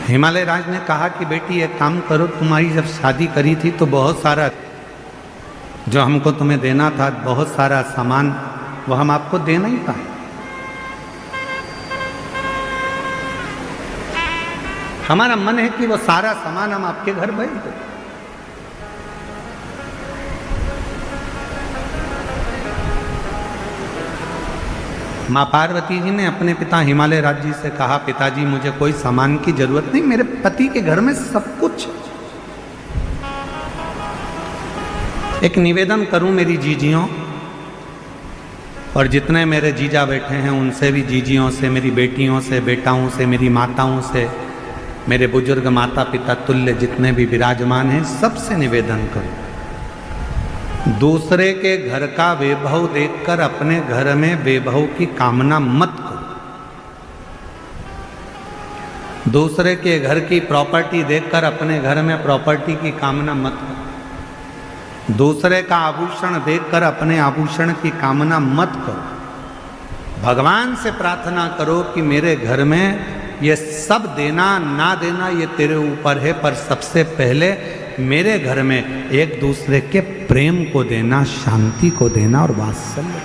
हिमालय राज ने कहा कि बेटी एक काम करो, तुम्हारी जब शादी करी थी तो बहुत सारा जो हमको तुम्हें देना था, बहुत सारा सामान, वो हम आपको दे नहीं पाए। हमारा मन है कि वो सारा सामान हम आपके घर भेज दें। माँ पार्वती जी ने अपने पिता हिमालय राज जी से कहा, पिताजी मुझे कोई सामान की जरूरत नहीं, मेरे पति के घर में सब कुछ। एक निवेदन करूं मेरी जीजियों, और जितने मेरे जीजा बैठे हैं उनसे भी, जीजियों से, मेरी बेटियों से, बेटाओं से, मेरी माताओं से, मेरे बुजुर्ग माता पिता तुल्य जितने भी विराजमान हैं, सबसे निवेदन करूं, दूसरे के घर का वैभव देखकर अपने घर में वैभव की कामना मत करो। दूसरे के घर की प्रॉपर्टी देखकर अपने घर में प्रॉपर्टी की कामना मत करो। दूसरे का आभूषण देखकर अपने आभूषण की कामना मत करो। भगवान से प्रार्थना करो कि मेरे घर में ये सब देना ना देना ये तेरे ऊपर है, पर सबसे पहले मेरे घर में एक दूसरे के प्रेम को देना, शांति को देना और वात्सल्य।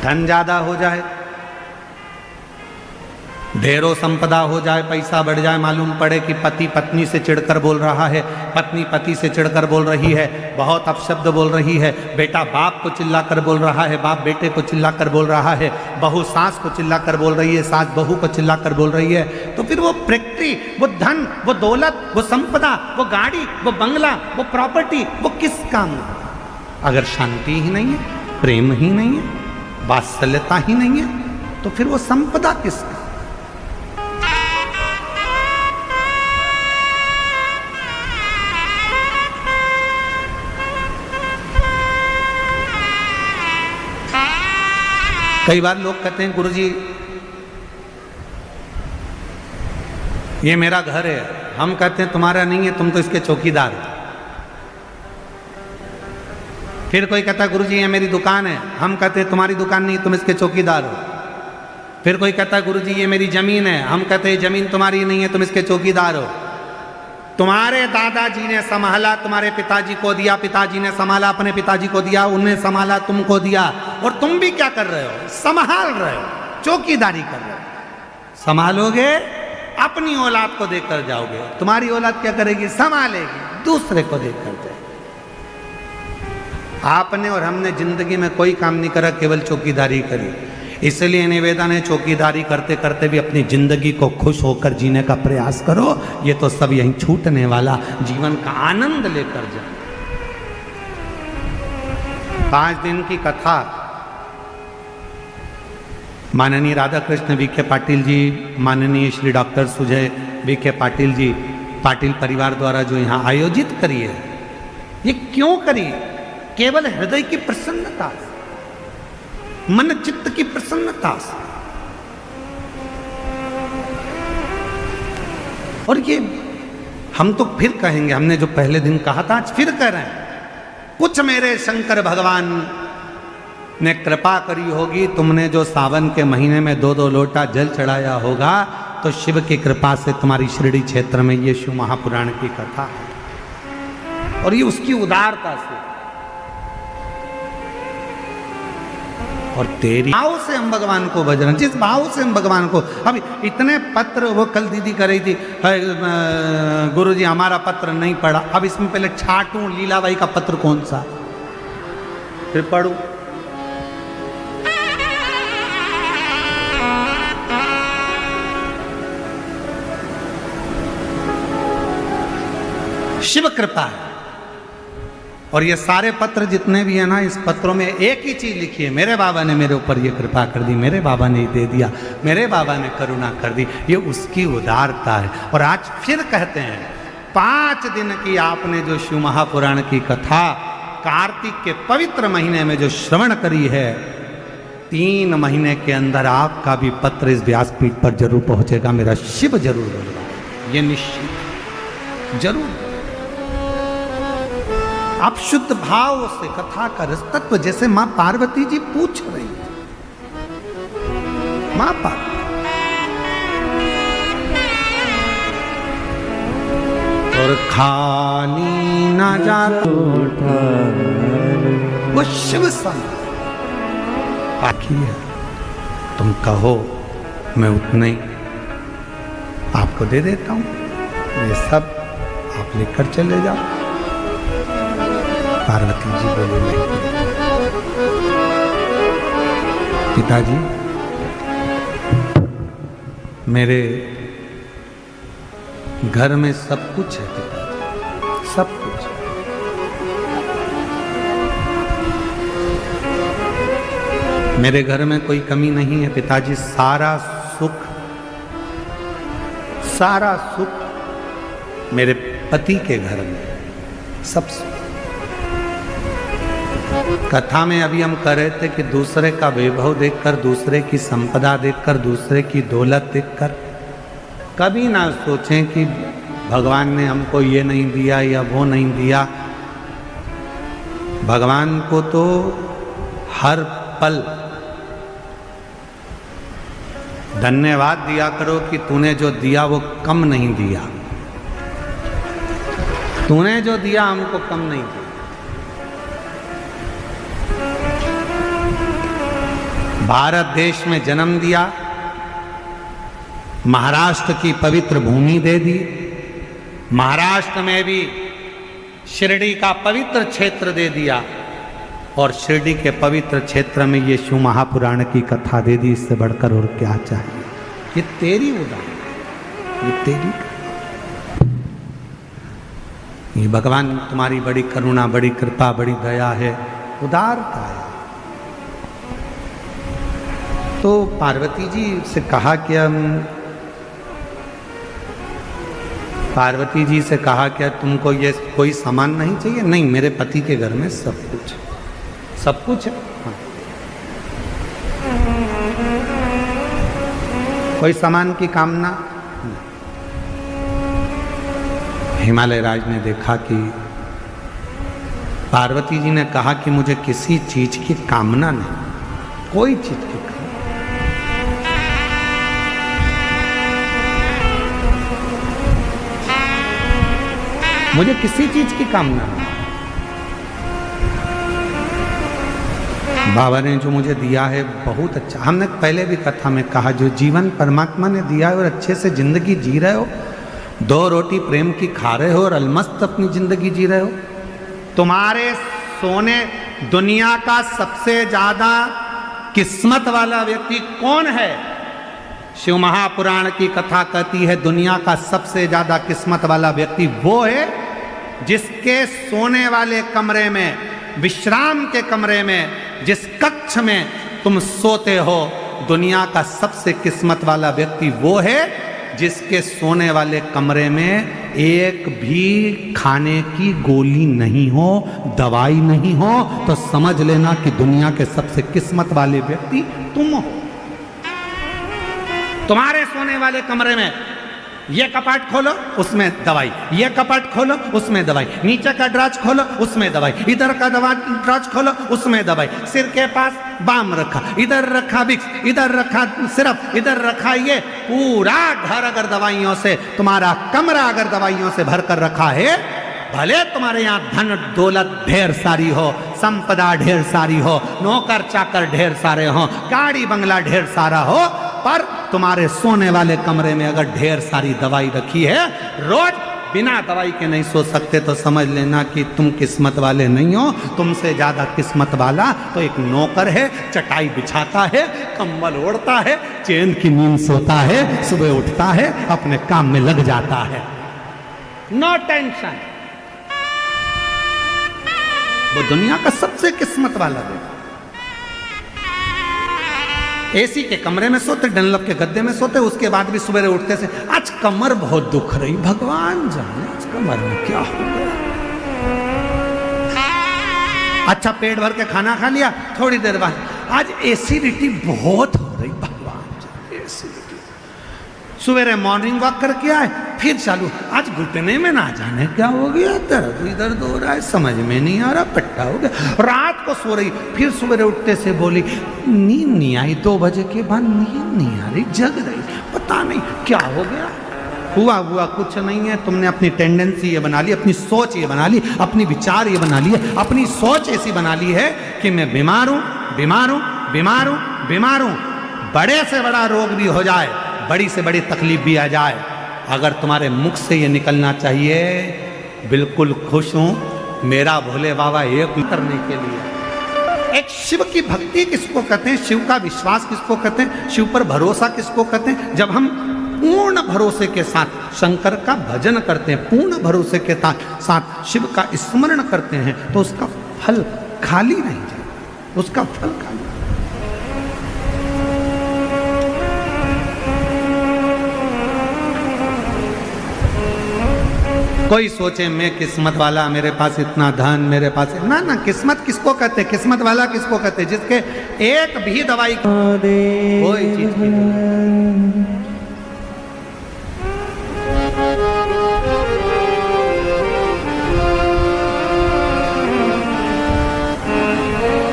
धन ज्यादा हो जाए, ढेरों संपदा हो जाए, पैसा बढ़ जाए, मालूम पड़े कि पति पत्नी से चिढ़कर बोल रहा है, पत्नी पति से चिढ़कर बोल रही है, बहुत अपशब्द बोल रही है, बेटा बाप को चिल्लाकर बोल रहा है, बाप बेटे को चिल्लाकर बोल रहा है, बहू सास को चिल्लाकर बोल रही है, सास बहू को चिल्लाकर बोल रही है, तो फिर वो प्रैक्टी, वो धन, वो दौलत, वो संपदा, वो गाड़ी, वो बंगला, वो प्रॉपर्टी, वो किस काम? अगर शांति ही नहीं है, प्रेम ही नहीं है, वात्सल्यता ही नहीं है, तो फिर वो संपदा किसका? कई बार लोग कहते हैं गुरुजी ये मेरा घर है, हम कहते हैं तुम्हारा नहीं है, तुम तो इसके चौकीदार हो। फिर कोई कहता है गुरुजी ये मेरी दुकान है, हम कहते हैं तुम्हारी दुकान नहीं, तुम इसके चौकीदार हो। फिर कोई कहता है गुरुजी ये मेरी जमीन है, हम कहते हैं जमीन तुम्हारी नहीं है, तुम इसके चौकीदार हो। तुम्हारे दादाजी ने संभाला, तुम्हारे पिताजी को दिया, पिताजी ने संभाला, अपने पिताजी को दिया, उन्हें संभाला, तुमको दिया, और तुम भी क्या कर रहे हो? संभाल रहे हो, चौकीदारी कर रहे हो। संभालोगे, अपनी औलाद को देखकर जाओगे, तुम्हारी औलाद क्या करेगी? संभालेगी, दूसरे को देखकर जाएगी। आपने और हमने जिंदगी में कोई काम नहीं करा, केवल चौकीदारी करी। इसलिए निवेदन है, चौकीदारी करते करते भी अपनी जिंदगी को खुश होकर जीने का प्रयास करो। ये तो सब यहीं छूटने वाला, जीवन का आनंद लेकर जाओ। 5 दिन की कथा माननीय राधा कृष्ण वीके पाटिल जी, माननीय श्री डॉक्टर सुजय वीके पाटिल जी, पाटिल परिवार द्वारा जो यहाँ आयोजित करी है, ये क्यों करी? केवल हृदय की प्रसन्नता, मन चित्त की प्रसन्नता से। और ये हम तो फिर कहेंगे, हमने जो पहले दिन कहा था आज फिर कह रहे हैं, कुछ मेरे शंकर भगवान ने कृपा करी होगी, तुमने जो सावन के महीने में 2-2 लोटा जल चढ़ाया होगा, तो शिव की कृपा से तुम्हारी शिरडी क्षेत्र में ये शिव महापुराण की कथा है। और ये उसकी उदारता से, और तेरी भाव से हम भगवान को भज रहे हैं, जिस भाव से हम भगवान को, अभी इतने पत्र, वो कल दीदी कर रही थी, गुरुजी हमारा पत्र नहीं पढ़ा। अब इसमें पहले छाटूं लीलाबाई का पत्र कौन सा, फिर पढ़ूं। शिव कृपा है। और ये सारे पत्र जितने भी हैं ना, इस पत्रों में एक ही चीज लिखी है, मेरे बाबा ने मेरे ऊपर ये कृपा कर दी, मेरे बाबा ने दे दिया, मेरे बाबा ने करुणा कर दी। ये उसकी उदारता है। और आज फिर कहते हैं, 5 दिन की आपने जो शिव महापुराण की कथा कार्तिक के पवित्र महीने में जो श्रवण करी है, 3 महीने के अंदर आपका भी पत्र इस व्यासपीठ पर जरूर पहुंचेगा, मेरा शिव जरूर होगा, ये निश्चित जरूर। आप शुद्ध भाव से कथा का रस तत्व, जैसे मां पार्वती जी पूछ रही थी, मां पार्वती खाली ना जाता वो शिव संग बाकी है। तुम कहो मैं उतने आपको दे देता हूं, ये सब आप लेकर चले जाओ। पार्वती जी बोले नहीं पिताजी, मेरे घर में सब कुछ है पिताजी, सब कुछ। मेरे घर में कोई कमी नहीं है पिताजी, सारा सुख मेरे पति के घर में, सब सुख। कथा में अभी हम कह रहे थे कि दूसरे का वैभव देखकर, दूसरे की संपदा देखकर, दूसरे की दौलत देखकर कभी ना सोचें कि भगवान ने हमको ये नहीं दिया या वो नहीं दिया। भगवान को तो हर पल धन्यवाद दिया करो कि तूने जो दिया वो कम नहीं दिया, तूने जो दिया हमको कम नहीं दिया। भारत देश में जन्म दिया, महाराष्ट्र की पवित्र भूमि दे दी, महाराष्ट्र में भी शिरडी का पवित्र क्षेत्र दे दिया, और शिरडी के पवित्र क्षेत्र में ये शिव महापुराण की कथा दे दी। इससे बढ़कर और क्या चाहिए? ये तेरी उदार, ये तेरी, ये भगवान तुम्हारी बड़ी करुणा, बड़ी कृपा, बड़ी दया है, उदारता है। तो पार्वती जी से कहा कि पार्वती जी से कहा क्या तुमको ये कोई सामान नहीं चाहिए? नहीं, मेरे पति के घर में सब कुछ, सब कुछ है। हाँ। कोई सामान की कामना? हिमालय राज ने देखा कि पार्वती जी ने कहा कि मुझे किसी चीज की कामना नहीं, कोई चीज की कामना। मुझे किसी चीज की कामना नहीं। बाबा ने जो मुझे दिया है बहुत अच्छा। हमने पहले भी कथा में कहा, जो जीवन परमात्मा ने दिया है और अच्छे से जिंदगी जी रहे हो, 2 रोटी प्रेम की खा रहे हो और अलमस्त अपनी जिंदगी जी रहे हो। तुम्हारे सोने दुनिया का सबसे ज्यादा किस्मत वाला व्यक्ति कौन है? शिव महापुराण की कथा कहती है दुनिया का सबसे ज्यादा किस्मत वाला व्यक्ति वो है जिसके सोने वाले कमरे में, विश्राम के कमरे में, जिस कक्ष में तुम सोते हो, दुनिया का सबसे किस्मत वाला व्यक्ति वो है जिसके सोने वाले कमरे में एक भी खाने की गोली नहीं हो, दवाई नहीं हो, तो समझ लेना कि दुनिया के सबसे किस्मत वाले व्यक्ति तुम हो। तुम्हारे सोने वाले कमरे में ये कपाट खोलो उसमें दवाई, ये कपाट खोलो उसमें दवाई, नीचे का ड्राज खोलो उसमें दवाई, इधर का ड्राज खोलो उसमें दवाई, सिर के पास बाम रखा, इधर रखा विक्स, इधर रखा सिरप, इधर रखा ये, पूरा घर अगर दवाइयों से, तुम्हारा कमरा अगर दवाइयों से भरकर रखा है, भले तुम्हारे यहाँ धन दौलत ढेर सारी हो, संपदा ढेर सारी हो, नौकर चाकर ढेर सारे हो, गाड़ी बंगला ढेर सारा हो, पर तुम्हारे सोने वाले कमरे में अगर ढेर सारी दवाई रखी है, रोज बिना दवाई के नहीं सो सकते, तो समझ लेना कि तुम किस्मत वाले नहीं हो। तुमसे ज्यादा किस्मत वाला तो एक नौकर है, चटाई बिछाता है, कंबल ओढ़ता है, चैन की नींद सोता है, सुबह उठता है, अपने काम में लग जाता है, नो टेंशन। वो दुनिया का सबसे किस्मत वाला है। एसी के कमरे में सोते, डनलप के गद्दे में सोते, उसके बाद भी सुबह उठते से आज कमर बहुत दुख रही, भगवान जाने आज कमर में क्या हो गया। अच्छा पेट भर के खाना खा लिया, थोड़ी देर बाद आज एसिडिटी बहुत हो रही, भगवान जाने एसिडिटी। सवेरे मॉर्निंग वॉक करके आए, फिर चालू, आज घुटने में ना जाने क्या हो गया, दर्द इधर हो रहा है, समझ में नहीं आ रहा, पट्टा हो गया। रात को सो रही, फिर सवेरे उठते से बोली नींद नहीं आई, 2 बजे के बाद नींद नहीं आ रही, जग रही, पता नहीं क्या हो गया। हुआ कुछ नहीं है, तुमने अपनी टेंडेंसी ये बना ली, अपनी सोच ये बना ली, अपनी विचार ये बना ली है, अपनी सोच ऐसी बना ली है कि मैं बीमार हूं, बीमार हूं, बीमार हूं, बीमार हूं। बड़े से बड़ा रोग भी हो जाए, बड़ी से बड़ी तकलीफ भी आ जाए, अगर तुम्हारे मुख से ये निकलना चाहिए बिल्कुल खुश हूं, मेरा भोले बाबा एक करने के लिए। एक शिव की भक्ति किसको कहते हैं, शिव का विश्वास किसको कहते हैं, शिव पर भरोसा किसको कहते हैं? जब हम पूर्ण भरोसे के साथ शंकर का भजन करते हैं, पूर्ण भरोसे के साथ शिव का स्मरण करते हैं, तो उसका फल खाली नहीं जाता, उसका फल खाली। कोई सोचे मैं किस्मत वाला, मेरे पास इतना धन, मेरे पास ना ना, किस्मत किसको कहते, किस्मत वाला किसको कहते, जिसके एक भी दवाई कोई चीज की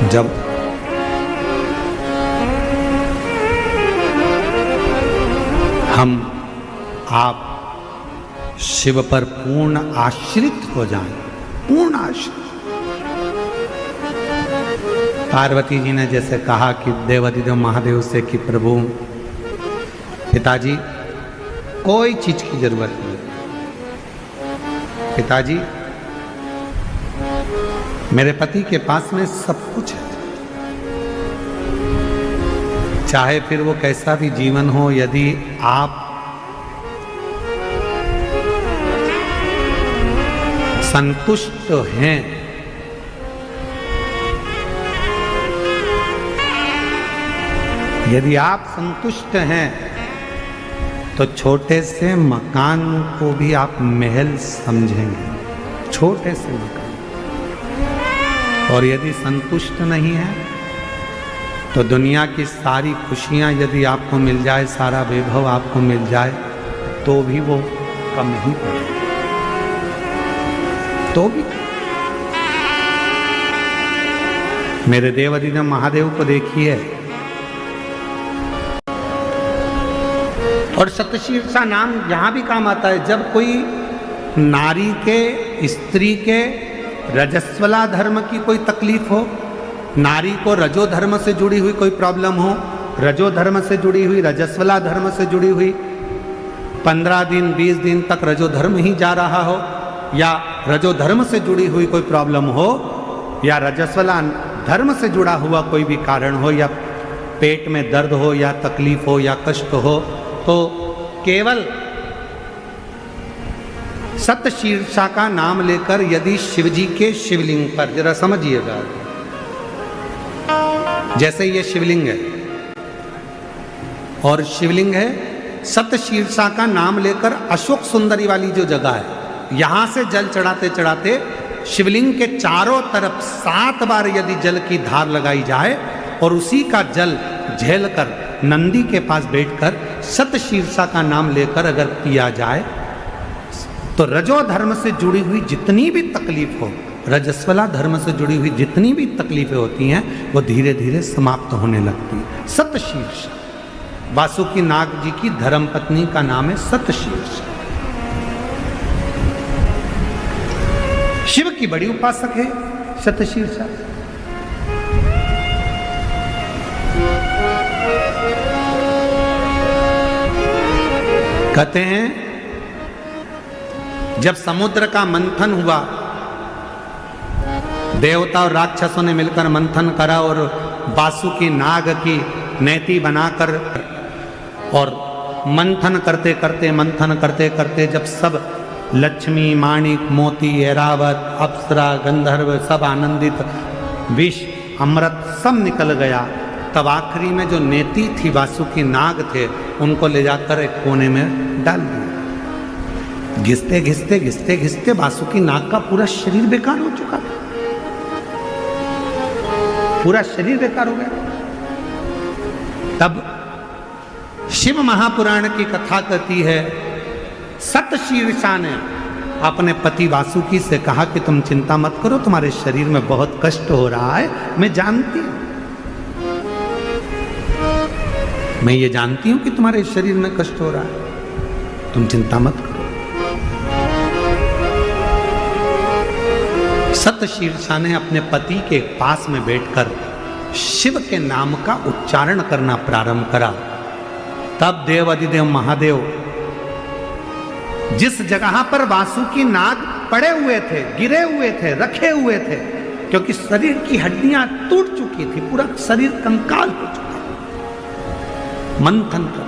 जब हम आप शिव पर पूर्ण आश्रित हो जाएं, पूर्ण आश्रित। पार्वती जी ने जैसे कहा कि देवाधिदेव महादेव से कि प्रभु पिताजी कोई चीज की जरूरत नहीं, पिताजी मेरे पति के पास में सब कुछ है, चाहे फिर वो कैसा भी जीवन हो, यदि आप संतुष्ट हैं, यदि आप संतुष्ट हैं तो छोटे से मकान को भी आप महल समझेंगे, छोटे से मकान। और यदि संतुष्ट नहीं है तो दुनिया की सारी खुशियां यदि आपको मिल जाए, सारा वैभव आपको मिल जाए, तो भी वो कम ही पड़ेगा, तो भी। मेरे देवाधिदेव महादेव को देखिए, और सतशीर्षा नाम यहां भी काम आता है जब कोई नारी के, स्त्री के रजस्वला धर्म की कोई तकलीफ हो, नारी को रजो धर्म से जुड़ी हुई कोई प्रॉब्लम हो, रजो धर्म से जुड़ी हुई, रजस्वला धर्म से जुड़ी हुई, 15 दिन 20 दिन तक रजो धर्म ही जा रहा हो, या रजो धर्म से जुड़ी हुई कोई प्रॉब्लम हो, या रजस्वला धर्म से जुड़ा हुआ कोई भी कारण हो, या पेट में दर्द हो, या तकलीफ हो, या कष्ट हो, तो केवल सतशीर्षा का नाम लेकर यदि शिवजी के शिवलिंग पर, जरा समझिएगा, जैसे ये शिवलिंग है और शिवलिंग है, सतशीर्षा का नाम लेकर अशोक सुंदरी वाली जो जगह है, यहां से जल चढ़ाते चढ़ाते शिवलिंग के चारों तरफ 7 बार यदि जल की धार लगाई जाए और उसी का जल झेलकर नंदी के पास बैठकर सतशीर्षा का नाम लेकर अगर पिया जाए, तो रजो धर्म से जुड़ी हुई जितनी भी तकलीफ हो, रजस्वला धर्म से जुड़ी हुई जितनी भी तकलीफें होती हैं, वो धीरे धीरे समाप्त होने लगती है। सतशीर्षा, वासुकी नाग जी की धर्म पत्नी का नाम है सतशीर्षा। शिव की बड़ी उपासक है सतशीर्षा। कहते हैं जब समुद्र का मंथन हुआ, देवता और राक्षसों ने मिलकर मंथन करा और वासुकी नाग की नेति बनाकर, और मंथन करते करते जब सब लक्ष्मी, माणिक, मोती, ऐरावत, अप्सरा, गंधर्व सब आनंदित, विष, अमृत सब निकल गया, तब आखिरी में जो नेति थी, वासुकी नाग थे, उनको ले जाकर एक कोने में डाल दिया। घिसते घिसते घिसते घिसते वासुकी नाग का पूरा शरीर बेकार हो चुका था, पूरा शरीर बेकार हो गया। तब शिव महापुराण की कथा कहती है, सतशीर्षा ने अपने पति वासुकी से कहा कि तुम चिंता मत करो, तुम्हारे शरीर में बहुत कष्ट हो रहा है, मैं जानती हूं, मैं ये जानती हूं कि तुम्हारे शरीर में कष्ट हो रहा है, तुम चिंता मत करो। सतशीर्षा ने अपने पति के पास में बैठकर शिव के नाम का उच्चारण करना प्रारंभ करा। तब देव अधिदेव महादेव जिस जगह पर वासुकी नाग पड़े हुए थे, गिरे हुए थे, रखे हुए थे, क्योंकि शरीर की हड्डियां टूट चुकी थी, पूरा शरीर कंकाल हो चुका, मंथन कर,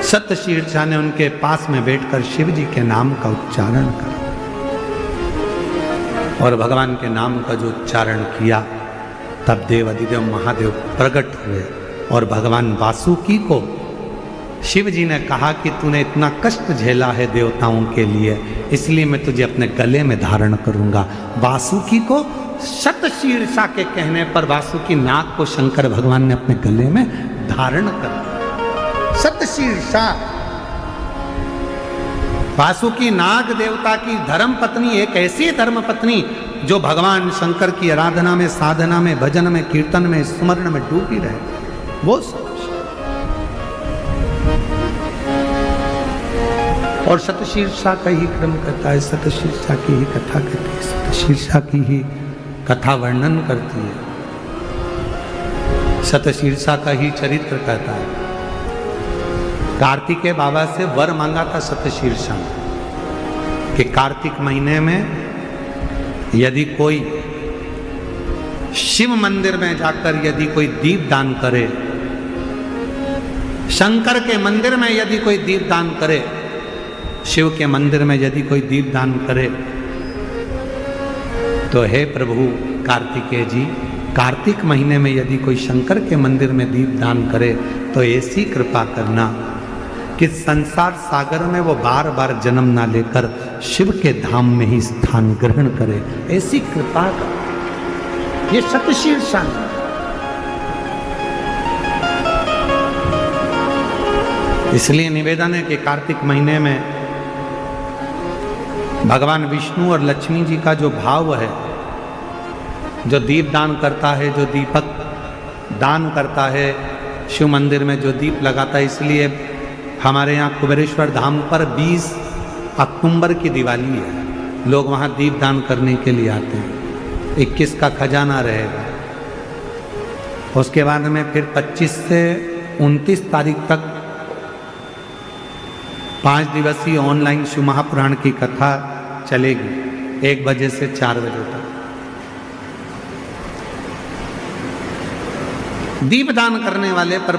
सतशीर्षा ने उनके पास में बैठकर शिव जी के नाम का उच्चारण करा और भगवान के नाम का जो उच्चारण किया, तब देव अधिदेव महादेव प्रकट हुए और भगवान वासुकी को शिव जी ने कहा कि तूने इतना कष्ट झेला है देवताओं के लिए, इसलिए मैं तुझे अपने गले में धारण करूंगा। वासुकी को सतशीर्षा के कहने पर वासुकी नाग को शंकर भगवान ने अपने गले में धारण कर दिया। सतशीर्षा वासुकी नाग देवता की धर्म पत्नी, एक ऐसी धर्म पत्नी जो भगवान शंकर की आराधना में, साधना में, भजन में, कीर्तन में, स्मरण में डूबी रहे, वो सब। और सतशीर्षा का ही क्रम करता है, सतशीर्षा की ही कथा करती है, सतशीर्षा की ही कथा वर्णन करती है, सतशीर्षा का ही चरित्र कहता है। कार्तिकेय बाबा से वर मांगा था सतशीर्षा कि कार्तिक महीने में यदि कोई शिव मंदिर में जाकर यदि कोई दीप दान करे, शंकर के मंदिर में यदि कोई दीप दान करे, शिव के मंदिर में यदि कोई दीप दान करे, तो हे प्रभु कार्तिकेय जी, कार्तिक महीने में यदि कोई शंकर के मंदिर में दीप दान करे तो ऐसी कृपा करना कि संसार सागर में वो बार बार जन्म ना लेकर शिव के धाम में ही स्थान ग्रहण करे, ऐसी कृपा कर। ये सतशीर्षा है। इसलिए निवेदन है कि कार्तिक महीने में भगवान विष्णु और लक्ष्मी जी का जो भाव है, जो दीप दान करता है, जो दीपक दान करता है, शिव मंदिर में जो दीप लगाता है, इसलिए हमारे यहाँ कुबेरेश्वर धाम पर 20 अक्टूबर की दिवाली है, लोग वहाँ दीप दान करने के लिए आते हैं। 21 का खजाना रहेगा, उसके बाद में फिर 25 से 29 तारीख तक 5 दिवसीय ऑनलाइन शिव महापुराण की कथा चलेगी 1 बजे से 4 बजे तक। दीपदान करने वाले पर